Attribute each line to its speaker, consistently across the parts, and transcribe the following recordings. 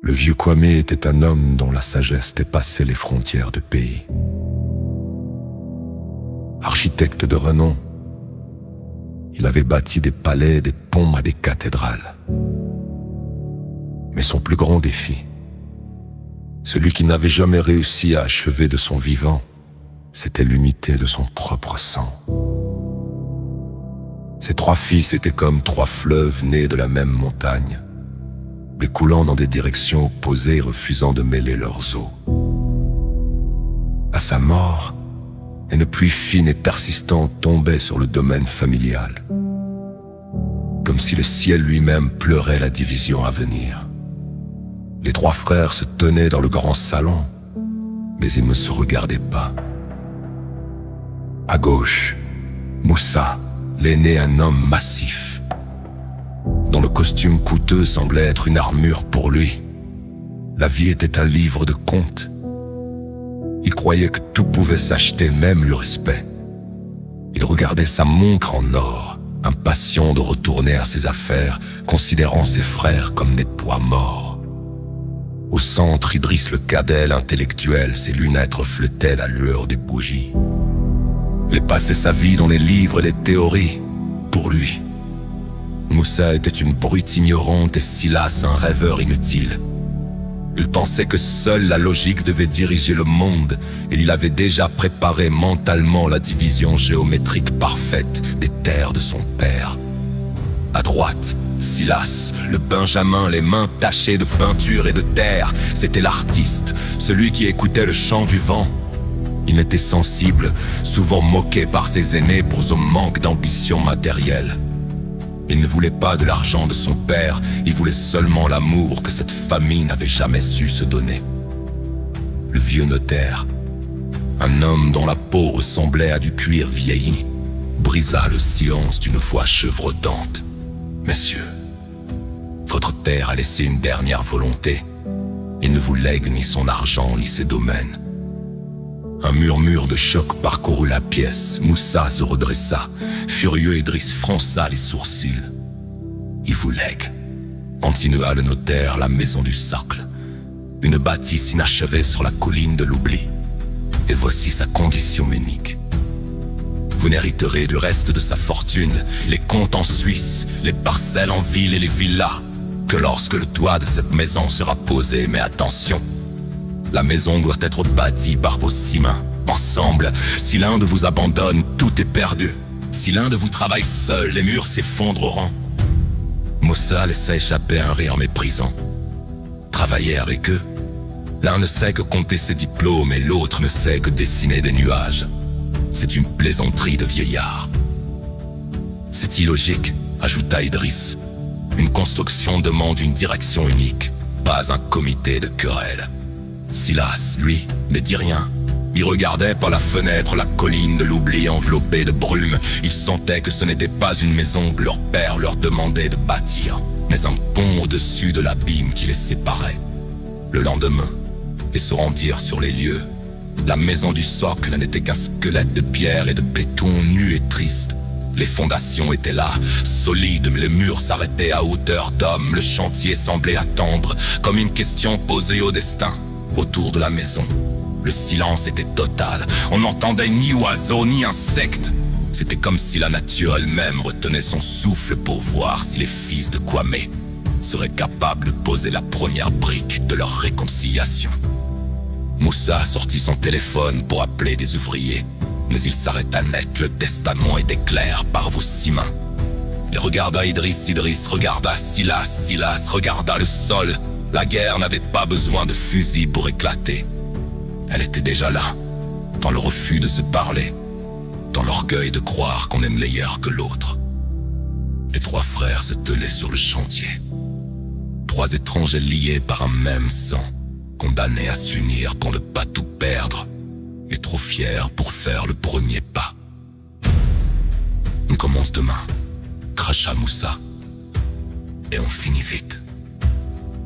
Speaker 1: Le vieux Kwame était un homme dont la sagesse dépassait les frontières du pays. Architecte de renom, il avait bâti des palais, des ponts et des cathédrales. Mais son plus grand défi, celui qui n'avait jamais réussi à achever de son vivant, c'était l'unité de son propre sang. Ses trois fils étaient comme trois fleuves nés de la même montagne, mais coulant dans des directions opposées et refusant de mêler leurs eaux. À sa mort, une pluie fine et persistante tombait sur le domaine familial, comme si le ciel lui-même pleurait la division à venir. Les trois frères se tenaient dans le grand salon, mais ils ne se regardaient pas. À gauche, Moussa, l'aîné, un homme massif, dont le costume coûteux semblait être une armure pour lui. La vie était un livre de contes. Il croyait que tout pouvait s'acheter, même le respect. Il regardait sa montre en or, impatient de retourner à ses affaires, considérant ses frères comme des poids morts. Au centre, Idriss le cadet, l'intellectuel, ses lunettes reflétaient la lueur des bougies. Il passait sa vie dans les livres et les théories. Pour lui, Moussa était une brute ignorante et Silas un rêveur inutile. Il pensait que seule la logique devait diriger le monde et il avait déjà préparé mentalement la division géométrique parfaite des terres de son père. À droite, Silas, le Benjamin, les mains tachées de peinture et de terre, c'était l'artiste, celui qui écoutait le chant du vent. Il était sensible, souvent moqué par ses aînés pour son manque d'ambition matérielle. Il ne voulait pas de l'argent de son père, il voulait seulement l'amour que cette famille n'avait jamais su se donner. Le vieux notaire, un homme dont la peau ressemblait à du cuir vieilli, brisa le silence d'une voix chevrotante. « Messieurs, votre père a laissé une dernière volonté. Il ne vous lègue ni son argent ni ses domaines. » Un murmure de choc parcourut la pièce. Moussa se redressa. Furieux, Idriss fronça les sourcils. « Il vous lègue, » continua le notaire, la maison du socle. Une bâtisse inachevée sur la colline de l'oubli. Et voici sa condition unique. Vous n'hériterez du reste de sa fortune, les comptes en Suisse, les parcelles en ville et les villas, que lorsque le toit de cette maison sera posé. Mais attention, la maison doit être bâtie par vos 6 mains, ensemble. Si l'un de vous abandonne, tout est perdu. Si l'un de vous travaille seul, les murs s'effondreront. Moussa laissa échapper un rire méprisant. Travailler avec eux, l'un ne sait que compter ses diplômes et l'autre ne sait que dessiner des nuages. C'est une plaisanterie de vieillard. C'est illogique, ajouta Idriss. Une construction demande une direction unique, pas un comité de querelles. Silas, lui, ne dit rien. Il regardait par la fenêtre la colline de l'oubli enveloppée de brume. Il sentait que ce n'était pas une maison que leur père leur demandait de bâtir, mais un pont au-dessus de l'abîme qui les séparait. Le lendemain, ils se rendirent sur les lieux. La maison du socle n'était qu'un squelette de pierre et de béton nu et triste. Les fondations étaient là, solides, mais les murs s'arrêtaient à hauteur d'homme. Le chantier semblait attendre, comme une question posée au destin. Autour de la maison, le silence était total. On n'entendait ni oiseaux ni insectes. C'était comme si la nature elle-même retenait son souffle pour voir si les fils de Kwame seraient capables de poser la première brique de leur réconciliation. Moussa sortit son téléphone pour appeler des ouvriers, mais il s'arrêta net. Le testament était clair: par vos 6 mains. Il regarda Idriss, Idriss regarda Silas, Silas regarda le sol. La guerre n'avait pas besoin de fusil pour éclater. Elle était déjà là, dans le refus de se parler, dans l'orgueil de croire qu'on est meilleur que l'autre. Les 3 frères se tenaient sur le chantier. 3 étrangers liés par un même sang, condamnés à s'unir pour ne pas tout perdre, mais trop fiers pour faire le premier pas. « On commence demain », cracha Moussa, « et on finit vite.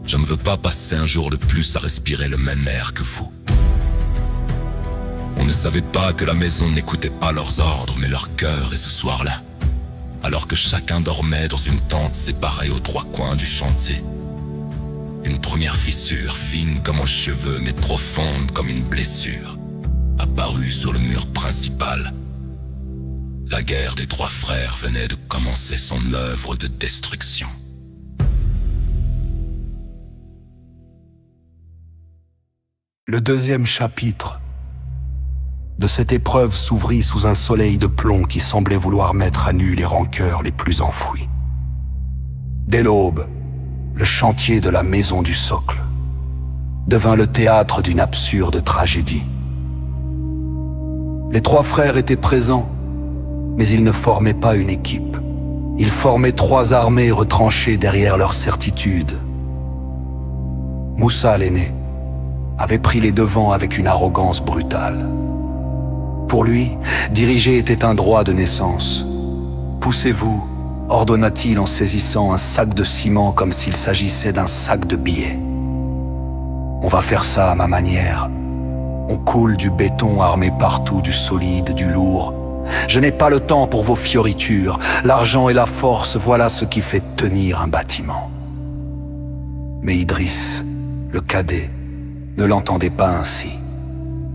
Speaker 1: Je ne veux pas passer un jour de plus à respirer le même air que vous. » On ne savait pas que la maison n'écoutait pas leurs ordres, mais leur cœur. Et ce soir-là, alors que chacun dormait dans une tente séparée aux 3 coins du chantier, Une première fissure, fine comme un cheveu, mais profonde comme une blessure, apparut sur le mur principal. La guerre des trois frères venait de commencer son œuvre de destruction.
Speaker 2: Le deuxième chapitre de cette épreuve s'ouvrit sous un soleil de plomb qui semblait vouloir mettre à nu les rancœurs les plus enfouies. Dès l'aube, le chantier de la maison du socle devint le théâtre d'une absurde tragédie. Les trois frères étaient présents, mais ils ne formaient pas une équipe. Ils formaient trois armées retranchées derrière leur certitude. Moussa, l'aîné, avait pris les devants avec une arrogance brutale. Pour lui, diriger était un droit de naissance. « Poussez-vous », ordonna-t-il en saisissant un sac de ciment comme s'il s'agissait d'un sac de billets. « On va faire ça à ma manière. On coule du béton armé partout, du solide, du lourd. Je n'ai pas le temps pour vos fioritures. L'argent et la force, voilà ce qui fait tenir un bâtiment. » Mais Idriss, le cadet, ne l'entendait pas ainsi.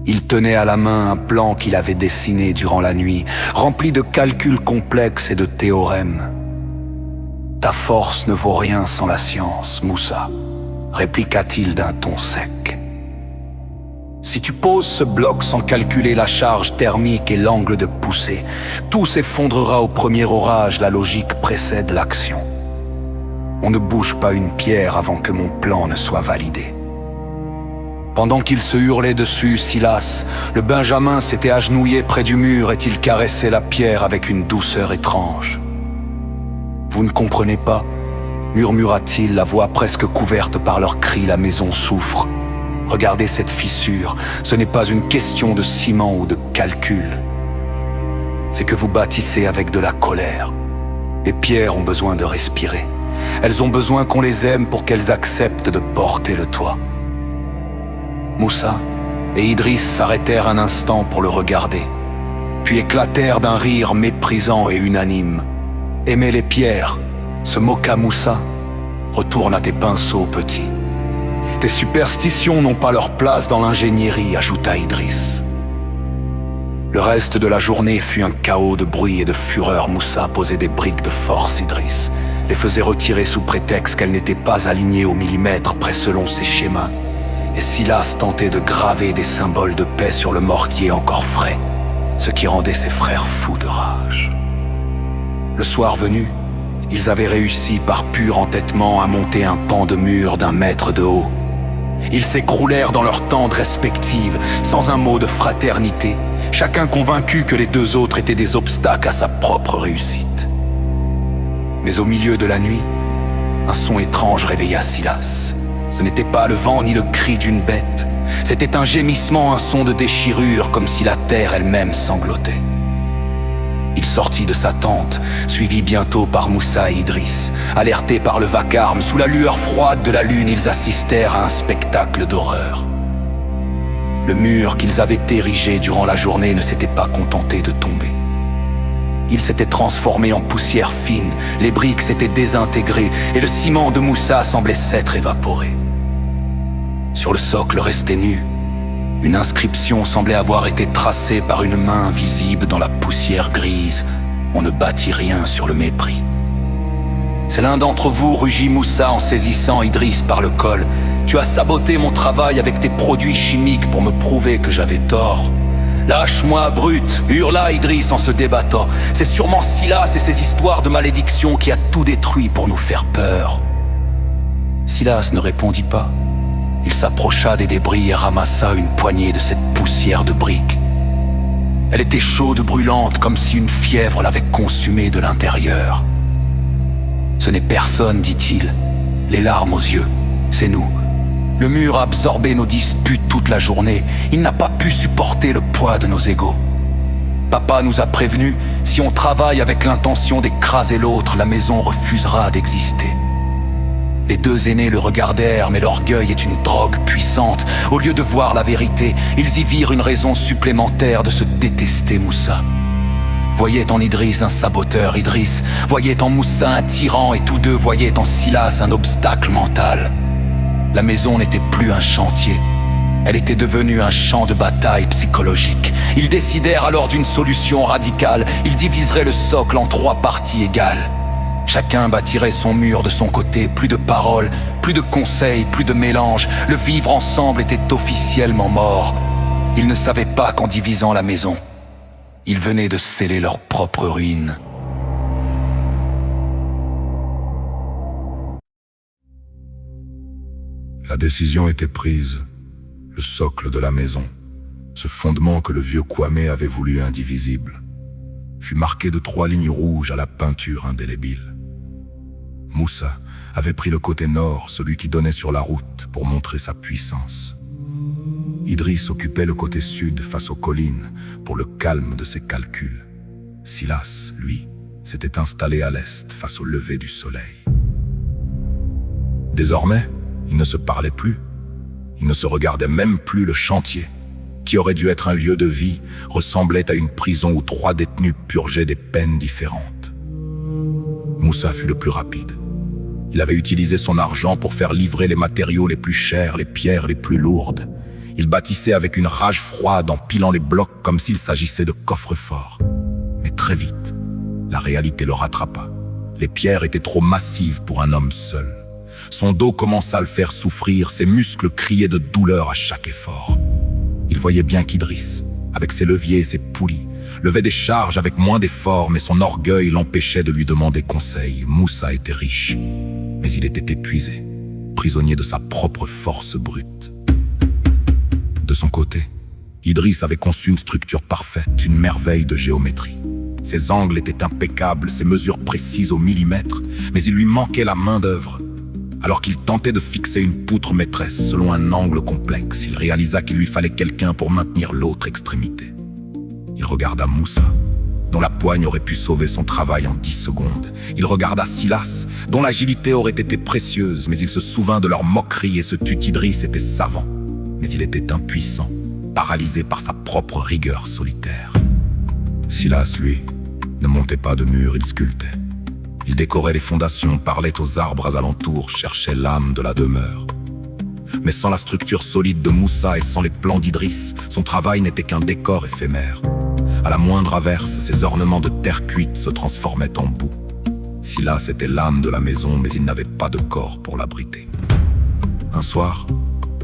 Speaker 2: Il tenait à la main un plan qu'il avait dessiné durant la nuit, rempli de calculs complexes et de théorèmes. « Ta force ne vaut rien sans la science, Moussa, » répliqua-t-il d'un ton sec. « Si tu poses ce bloc sans calculer la charge thermique et l'angle de poussée, tout s'effondrera au premier orage, la logique précède l'action. On ne bouge pas une pierre avant que mon plan ne soit validé. » Pendant qu'il se hurlait dessus, Silas, le Benjamin, s'était agenouillé près du mur et il caressait la pierre avec une douceur étrange. « Vous ne comprenez pas ?» murmura-t-il, la voix presque couverte par leurs cris. « La maison souffre. Regardez cette fissure, ce n'est pas une question de ciment ou de calcul. C'est que vous bâtissez avec de la colère. Les pierres ont besoin de respirer. Elles ont besoin qu'on les aime pour qu'elles acceptent de porter le toit. » Moussa et Idriss s'arrêtèrent un instant pour le regarder, puis éclatèrent d'un rire méprisant et unanime. « Aimer les pierres » se moqua Moussa. « Retourne à tes pinceaux, petit. Tes superstitions n'ont pas leur place dans l'ingénierie, » ajouta Idriss. Le reste de la journée fut un chaos de bruit et de fureur. Moussa posait des briques de force. Idriss les faisait retirer sous prétexte qu'elles n'étaient pas alignées au millimètre près selon ses schémas. Et Silas tentait de graver des symboles de paix sur le mortier encore frais, ce qui rendait ses frères fous de rage. Le soir venu, ils avaient réussi par pur entêtement à monter un pan de mur d'1 mètre de haut. Ils s'écroulèrent dans leurs tentes respectives, sans un mot de fraternité, chacun convaincu que les deux autres étaient des obstacles à sa propre réussite. Mais au milieu de la nuit, un son étrange réveilla Silas. Ce n'était pas le vent ni le cri d'une bête. C'était un gémissement, un son de déchirure, comme si la terre elle-même sanglotait. Il sortit de sa tente, suivi bientôt par Moussa et Idriss. Alertés par le vacarme, sous la lueur froide de la lune, ils assistèrent à un spectacle d'horreur. Le mur qu'ils avaient érigé durant la journée ne s'était pas contenté de tomber. Il s'était transformé en poussière fine, les briques s'étaient désintégrées et le ciment de Moussa semblait s'être évaporé. Sur le socle resté nu, une inscription semblait avoir été tracée par une main invisible dans la poussière grise. « On ne bâtit rien sur le mépris. » « C'est l'un d'entre vous, » rugit Moussa en saisissant Idriss par le col. « Tu as saboté mon travail avec tes produits chimiques pour me prouver que j'avais tort. » « Lâche-moi, brute !» hurla Idriss en se débattant. « C'est sûrement Silas et ses histoires de malédiction qui a tout détruit pour nous faire peur. » Silas ne répondit pas. Il s'approcha des débris et ramassa une poignée de cette poussière de briques. Elle était chaude, brûlante, comme si une fièvre l'avait consumée de l'intérieur. « Ce n'est personne, dit-il, les larmes aux yeux, c'est nous. Le mur a absorbé nos disputes toute la journée. Il n'a pas pu supporter le poids de nos égos. Papa nous a prévenus, si on travaille avec l'intention d'écraser l'autre, la maison refusera d'exister. » Les deux aînés le regardèrent, mais l'orgueil est une drogue puissante. Au lieu de voir la vérité, ils y virent une raison supplémentaire de se détester Moussa. Voyaient en Idriss un saboteur, Idriss voyait en Moussa un tyran, et tous deux voyaient en Silas un obstacle mental. La maison n'était plus un chantier. Elle était devenue un champ de bataille psychologique. Ils décidèrent alors d'une solution radicale. Ils diviseraient le socle en 3 parties égales. Chacun bâtirait son mur de son côté. Plus de paroles, plus de conseils, plus de mélange. Le vivre ensemble était officiellement mort. Ils ne savaient pas qu'en divisant la maison, ils venaient de sceller leur propre ruine.
Speaker 1: La décision était prise. Le socle de la maison, ce fondement que le vieux Kwame avait voulu indivisible, fut marqué de 3 lignes rouges à la peinture indélébile. Moussa avait pris le côté nord, celui qui donnait sur la route, pour montrer sa puissance. Idriss occupait le côté sud face aux collines, pour le calme de ses calculs. Silas, lui, s'était installé à l'est face au lever du soleil. Désormais, ils ne se parlaient plus. Ils ne se regardaient même plus. Le chantier, qui aurait dû être un lieu de vie, ressemblait à une prison où 3 détenus purgeaient des peines différentes. Moussa fut le plus rapide. Il avait utilisé son argent pour faire livrer les matériaux les plus chers, les pierres les plus lourdes. Il bâtissait avec une rage froide en pilant les blocs comme s'il s'agissait de coffres-forts. Mais très vite, la réalité le rattrapa. Les pierres étaient trop massives pour un homme seul. Son dos commença à le faire souffrir, ses muscles criaient de douleur à chaque effort. Il voyait bien qu'Idriss, avec ses leviers et ses poulies, levait des charges avec moins d'efforts, mais son orgueil l'empêchait de lui demander conseil. Moussa était riche, mais il était épuisé, prisonnier de sa propre force brute. De son côté, Idriss avait conçu une structure parfaite, une merveille de géométrie. Ses angles étaient impeccables, ses mesures précises au millimètre, mais il lui manquait la main-d'œuvre. Alors qu'il tentait de fixer une poutre maîtresse selon un angle complexe, il réalisa qu'il lui fallait quelqu'un pour maintenir l'autre extrémité. Il regarda Moussa, dont la poigne aurait pu sauver son travail en 10 secondes. Il regarda Silas, dont l'agilité aurait été précieuse, mais il se souvint de leur moquerie et se tut. Idriss était savant, mais il était impuissant, paralysé par sa propre rigueur solitaire. Silas, lui, ne montait pas de mur, il sculptait. Il décorait les fondations, parlait aux arbres alentours, cherchait l'âme de la demeure. Mais sans la structure solide de Moussa et sans les plans d'Idriss, son travail n'était qu'un décor éphémère. À la moindre averse, ses ornements de terre cuite se transformaient en boue. Silas était l'âme de la maison, mais il n'avait pas de corps pour l'abriter. Un soir,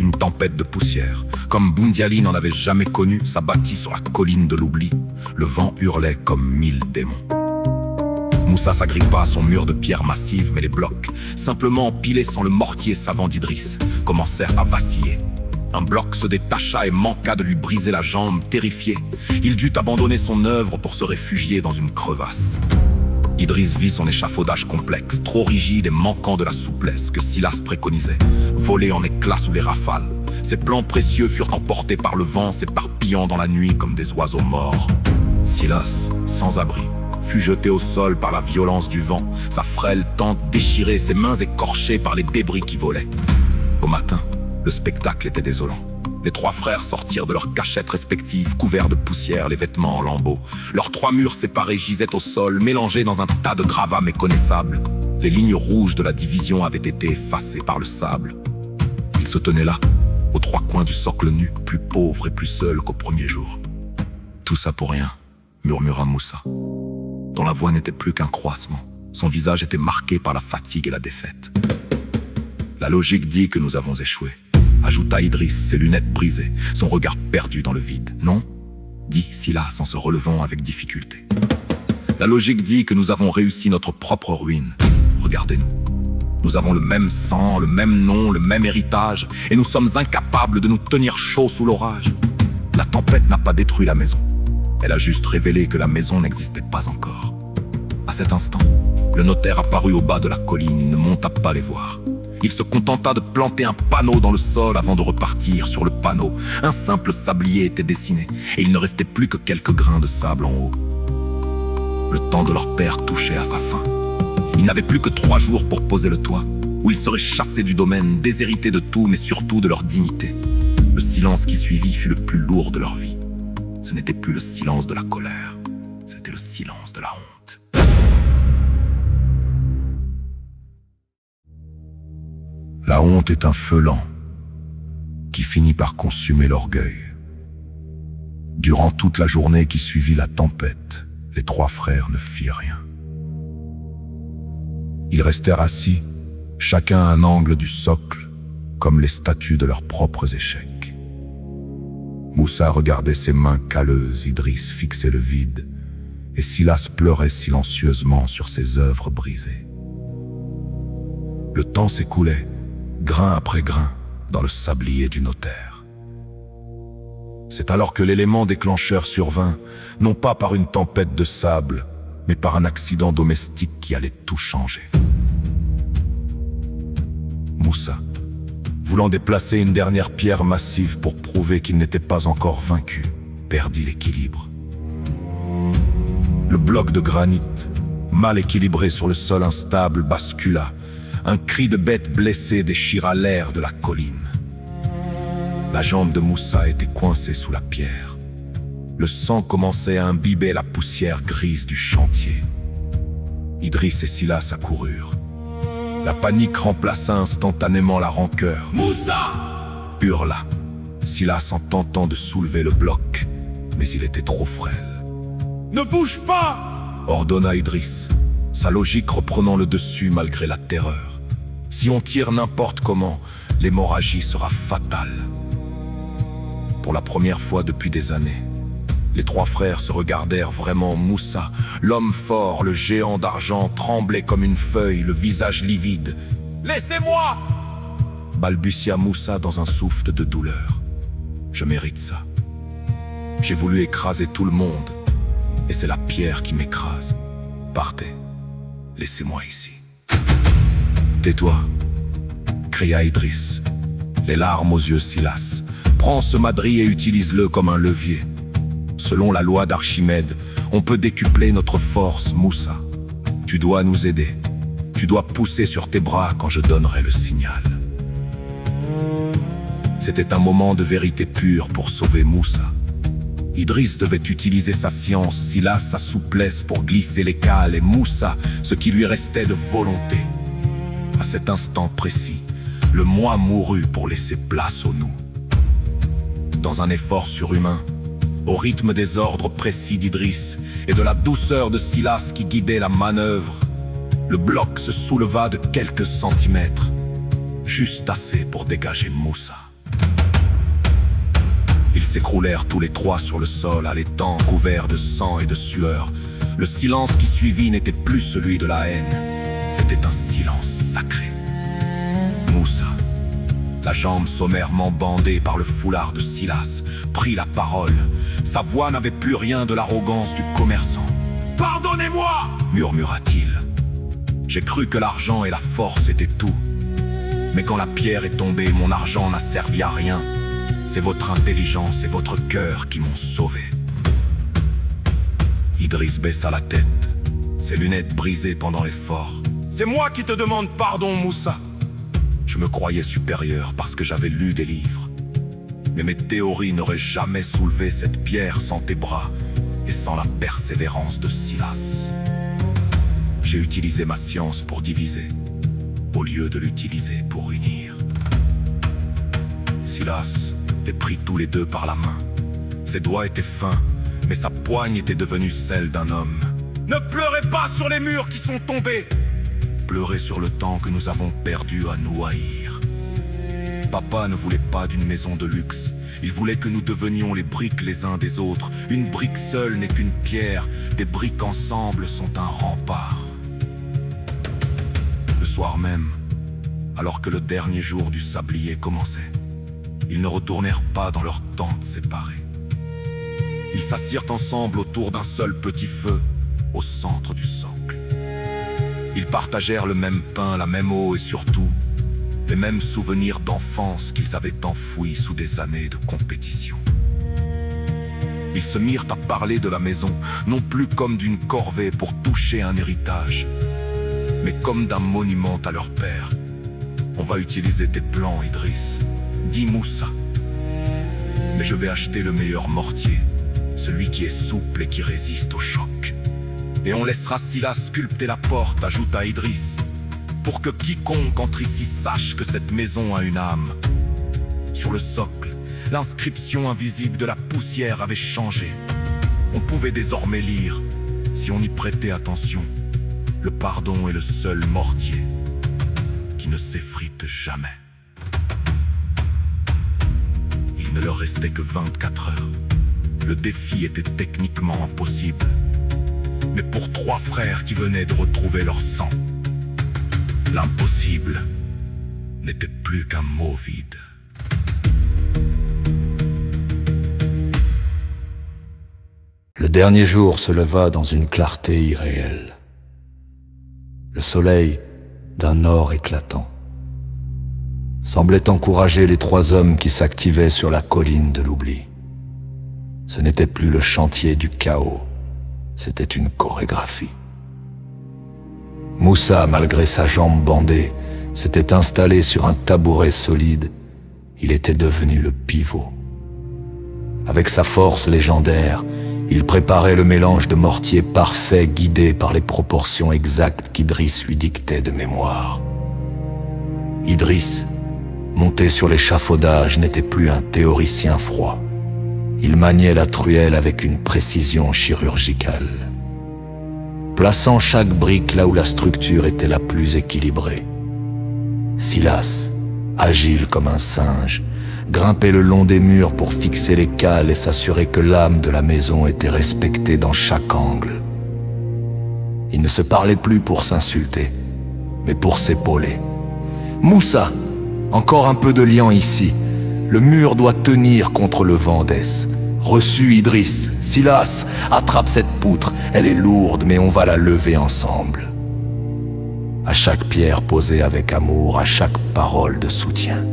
Speaker 1: une tempête de poussière, comme Boundiali n'en avait jamais connu, s'abattit sur la colline de l'oubli. Le vent hurlait comme 1000 démons. Moussa s'agrippa à son mur de pierre massive, mais les blocs, simplement empilés sans le mortier savant d'Idriss, commencèrent à vaciller. Un bloc se détacha et manqua de lui briser la jambe. Terrifié, il dut abandonner son œuvre pour se réfugier dans une crevasse. Idriss vit son échafaudage complexe, trop rigide et manquant de la souplesse que Silas préconisait, voler en éclats sous les rafales. Ses plans précieux furent emportés par le vent, s'éparpillant dans la nuit comme des oiseaux morts. Silas, sans abri, fut jeté au sol par la violence du vent, sa frêle tente déchirée, ses mains écorchées par les débris qui volaient. Au matin, le spectacle était désolant. Les 3 frères sortirent de leurs cachettes respectives, couverts de poussière, les vêtements en lambeaux. Leurs 3 murs séparés gisaient au sol, mélangés dans un tas de gravats méconnaissables. Les lignes rouges de la division avaient été effacées par le sable. Ils se tenaient là, aux 3 coins du socle nu, plus pauvres et plus seuls qu'au premier jour. « Tout ça pour rien », murmura Moussa, dont la voix n'était plus qu'un croissement. Son visage était marqué par la fatigue et la défaite. « La logique dit que nous avons échoué », ajouta Idriss, ses lunettes brisées, son regard perdu dans le vide. « Non » dit Silas en se relevant avec difficulté. « La logique dit que nous avons réussi notre propre ruine. Regardez-nous. Nous avons le même sang, le même nom, le même héritage, et nous sommes incapables de nous tenir chaud sous l'orage. La tempête n'a pas détruit la maison. Elle a juste révélé que la maison n'existait pas encore. » À cet instant, le notaire apparut au bas de la colline. Il ne monta pas les voir. Il se contenta de planter un panneau dans le sol avant de repartir. Sur le panneau, un simple sablier était dessiné, et il ne restait plus que quelques grains de sable en haut. Le temps de leur père touchait à sa fin. Ils n'avaient plus que 3 jours pour poser le toit, où ils seraient chassés du domaine, déshérités de tout, mais surtout de leur dignité. Le silence qui suivit fut le plus lourd de leur vie. Ce n'était plus le silence de la colère, c'était le silence de la honte. La La honte est un feu lent qui finit par consumer l'orgueil. Durant toute la journée qui suivit la tempête, les trois frères ne firent rien. Ils restèrent assis, chacun à un angle du socle, comme les statues de leurs propres échecs. Moussa regardait ses mains calleuses, Idriss fixait le vide, et Silas pleurait silencieusement sur ses œuvres brisées. Le temps s'écoulait, grain après grain, dans le sablier du notaire. C'est alors que l'élément déclencheur survint, non pas par une tempête de sable, mais par un accident domestique qui allait tout changer. Moussa, voulant déplacer une dernière pierre massive pour prouver qu'il n'était pas encore vaincu, perdit l'équilibre. Le bloc de granit, mal équilibré sur le sol instable, bascula. Un cri de bête blessée déchira l'air de la colline. La jambe de Moussa était coincée sous la pierre. Le sang commençait à imbiber la poussière grise du chantier. Idriss et Silas accoururent. La panique remplaça instantanément la rancœur. « Moussa !» hurla Silas en tentant de soulever le bloc, mais il était trop frêle. « Ne bouge pas !» ordonna Idriss, sa logique reprenant le dessus malgré la terreur. Si on tire n'importe comment, l'hémorragie sera fatale. Pour la première fois depuis des années, les trois frères se regardèrent vraiment. Moussa, l'homme fort, le géant d'argent, tremblait comme une feuille, le visage livide. « Laissez-moi !» balbutia Moussa dans un souffle de douleur. « Je mérite ça. J'ai voulu écraser tout le monde, et c'est la pierre qui m'écrase. Partez, laissez-moi ici. » « Tais-toi !» cria Idriss, les larmes aux yeux Silas. « Prends ce madrier et utilise-le comme un levier. Selon la loi d'Archimède, on peut décupler notre force, Moussa. Tu dois nous aider. Tu dois pousser sur tes bras quand je donnerai le signal. » C'était un moment de vérité pure pour sauver Moussa. Idriss devait utiliser sa science, Silas sa souplesse pour glisser les cales, et Moussa ce qui lui restait de volonté. À cet instant précis, le moi mourut pour laisser place au nous. Dans un effort surhumain, au rythme des ordres précis d'Idriss et de la douceur de Silas qui guidait la manœuvre, le bloc se souleva de quelques centimètres, juste assez pour dégager Moussa. Ils s'écroulèrent tous les trois sur le sol, haletant, couverts de sang et de sueur. Le silence qui suivit n'était plus celui de la haine, c'était un silence sacré. Moussa, la jambe sommairement bandée par le foulard de Silas, prit la parole. Sa voix n'avait plus rien de l'arrogance du commerçant. « Pardonnez-moi » murmura-t-il. « J'ai cru que l'argent et la force étaient tout. Mais quand la pierre est tombée, mon argent n'a servi à rien. C'est votre intelligence et votre cœur qui m'ont sauvé. » Idriss baissa la tête, ses lunettes brisées pendant l'effort. « C'est moi qui te demande pardon, Moussa. Je me croyais supérieur parce que j'avais lu des livres. Mais mes théories n'auraient jamais soulevé cette pierre sans tes bras et sans la persévérance de Silas. J'ai utilisé ma science pour diviser, au lieu de l'utiliser pour unir. » Silas les prit tous les deux par la main. Ses doigts étaient fins, mais sa poigne était devenue celle d'un homme. « Ne pleurez pas sur les murs qui sont tombés! Pleurez sur le temps que nous avons perdu à nous haïr. Papa ne voulait pas d'une maison de luxe. Il voulait que nous devenions les briques les uns des autres. Une brique seule n'est qu'une pierre. Des briques ensemble sont un rempart. » Le soir même, alors que le dernier jour du sablier commençait, ils ne retournèrent pas dans leurs tentes séparées. Ils s'assirent ensemble autour d'un seul petit feu, au centre du socle. Ils partagèrent le même pain, la même eau et surtout, les mêmes souvenirs d'enfance qu'ils avaient enfouis sous des années de compétition. Ils se mirent à parler de la maison, non plus comme d'une corvée pour toucher un héritage, mais comme d'un monument à leur père. « On va utiliser tes plans, Idriss, » dit Moussa. « Mais je vais acheter le meilleur mortier, celui qui est souple et qui résiste au choc. Et on laissera Silas sculpter la porte, ajouta Idriss.
Speaker 3: pour que quiconque entre ici sache que cette maison a une âme. Sur le socle, l'inscription invisible de la poussière avait changé. On pouvait désormais lire, si on y prêtait attention, le pardon est le seul mortier qui ne s'effrite jamais. Il ne leur restait que 24 heures. Le défi était techniquement impossible. Mais pour 3 frères qui venaient de retrouver leur sang, l'impossible n'était plus qu'un mot vide.
Speaker 2: Le dernier jour se leva dans une clarté irréelle. Le soleil, d'un or éclatant, semblait encourager les 3 hommes qui s'activaient sur la colline de l'oubli. Ce n'était plus le chantier du chaos, c'était une chorégraphie. Moussa, malgré sa jambe bandée, s'était installé sur un tabouret solide. Il était devenu le pivot. Avec sa force légendaire, il préparait le mélange de mortier parfait guidé par les proportions exactes qu'Idriss lui dictait de mémoire. Idriss, monté sur l'échafaudage, n'était plus un théoricien froid. Il maniait la truelle avec une précision chirurgicale, plaçant chaque brique là où la structure était la plus équilibrée. Silas, agile comme un singe, grimpait le long des murs pour fixer les cales et s'assurer que l'âme de la maison était respectée dans chaque angle. Ils ne se parlaient plus pour s'insulter, mais pour s'épauler. « Moussa, encore un peu de liant ici. Le mur doit tenir contre le vent d'Es. Reçu Idriss. Silas, attrape cette poutre. Elle est lourde, mais on va la lever ensemble. » À chaque pierre posée avec amour, à chaque parole de soutien.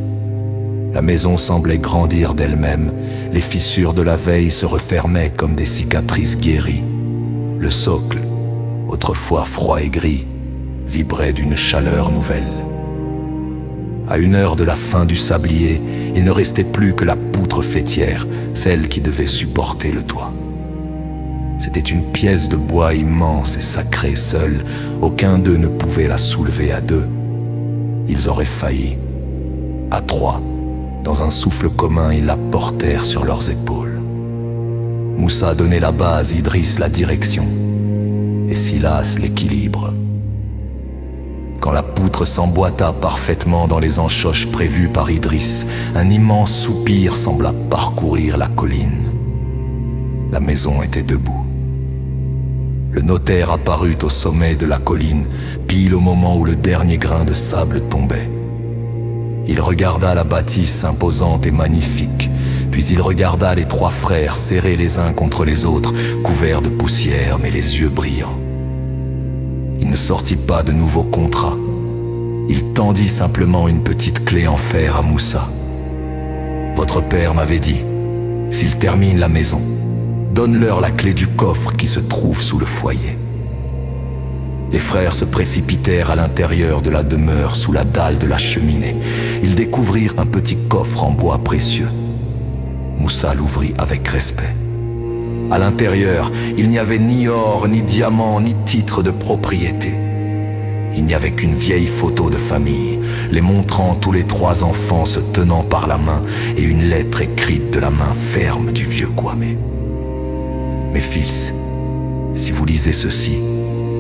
Speaker 2: La maison semblait grandir d'elle-même. Les fissures de la veille se refermaient comme des cicatrices guéries. Le socle, autrefois froid et gris, vibrait d'une chaleur nouvelle. À 1 heure de la fin du sablier, il ne restait plus que la poutre faîtière, celle qui devait supporter le toit. C'était une pièce de bois immense et sacrée seule. Aucun d'eux ne pouvait la soulever à 2. Ils auraient failli. À 3, dans un souffle commun, ils la portèrent sur leurs épaules. Moussa donnait la base, Idriss la direction, et Silas l'équilibre. Quand la poutre s'emboîta parfaitement dans les enchoches prévues par Idriss, un immense soupir sembla parcourir la colline. La maison était debout. Le notaire apparut au sommet de la colline, pile au moment où le dernier grain de sable tombait. Il regarda la bâtisse imposante et magnifique, puis il regarda les 3 frères serrés les uns contre les autres, couverts de poussière mais les yeux brillants. Il ne sortit pas de nouveau contrat. Il tendit simplement une petite clé en fer à Moussa. « Votre père m'avait dit, s'il termine la maison, donne-leur la clé du coffre qui se trouve sous le foyer. » Les frères se précipitèrent à l'intérieur de la demeure sous la dalle de la cheminée. Ils découvrirent un petit coffre en bois précieux. Moussa l'ouvrit avec respect. À l'intérieur, il n'y avait ni or, ni diamant, ni titre de propriété. Il n'y avait qu'une vieille photo de famille, les montrant tous les 3 enfants se tenant par la main et une lettre écrite de la main ferme du vieux Kwame. « Mes fils, si vous lisez ceci,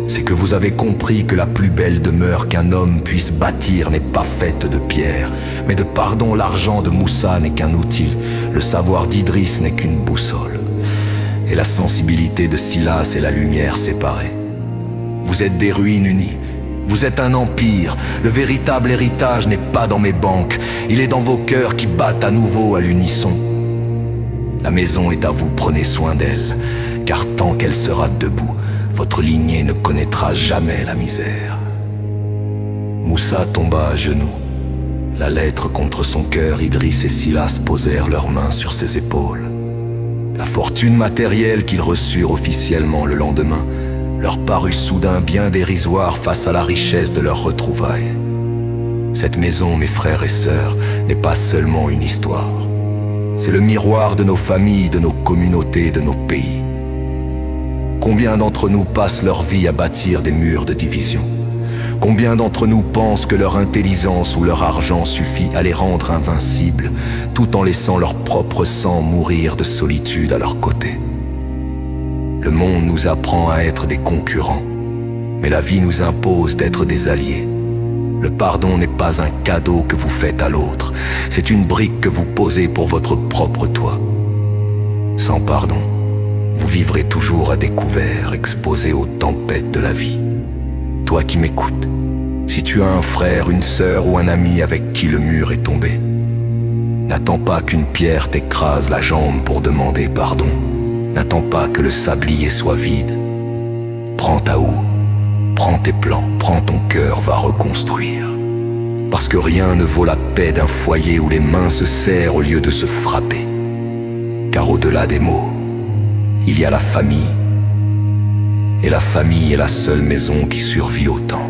Speaker 2: c'est que vous avez compris que la plus belle demeure qu'un homme puisse bâtir n'est pas faite de pierre, mais de pardon. L'argent de Moussa n'est qu'un outil, le savoir d'Idriss n'est qu'une boussole, et la sensibilité de Silas est la lumière séparée. Vous êtes des ruines unies, vous êtes un empire. Le véritable héritage n'est pas dans mes banques, il est dans vos cœurs qui battent à nouveau à l'unisson. La maison est à vous, prenez soin d'elle, car tant qu'elle sera debout, votre lignée ne connaîtra jamais la misère. » Moussa tomba à genoux. La lettre contre son cœur, Idriss et Silas posèrent leurs mains sur ses épaules. La fortune matérielle qu'ils reçurent officiellement le lendemain leur parut soudain bien dérisoire face à la richesse de leurs retrouvailles. Cette maison, mes frères et sœurs, n'est pas seulement une histoire. C'est le miroir de nos familles, de nos communautés, de nos pays. Combien d'entre nous passent leur vie à bâtir des murs de division? Combien d'entre nous pensent que leur intelligence ou leur argent suffit à les rendre invincibles, tout en laissant leur propre sang mourir de solitude à leur côté? Le monde nous apprend à être des concurrents, mais la vie nous impose d'être des alliés. Le pardon n'est pas un cadeau que vous faites à l'autre, c'est une brique que vous posez pour votre propre toit. Sans pardon, vous vivrez toujours à découvert, exposé aux tempêtes de la vie. Toi qui m'écoutes, si tu as un frère, une sœur ou un ami avec qui le mur est tombé, n'attends pas qu'une pierre t'écrase la jambe pour demander pardon. N'attends pas que le sablier soit vide. Prends ta houe, prends tes plans, prends ton cœur, va reconstruire. Parce que rien ne vaut la paix d'un foyer où les mains se serrent au lieu de se frapper. Car au-delà des mots, il y a la famille. Et la famille est la seule maison qui survit au temps.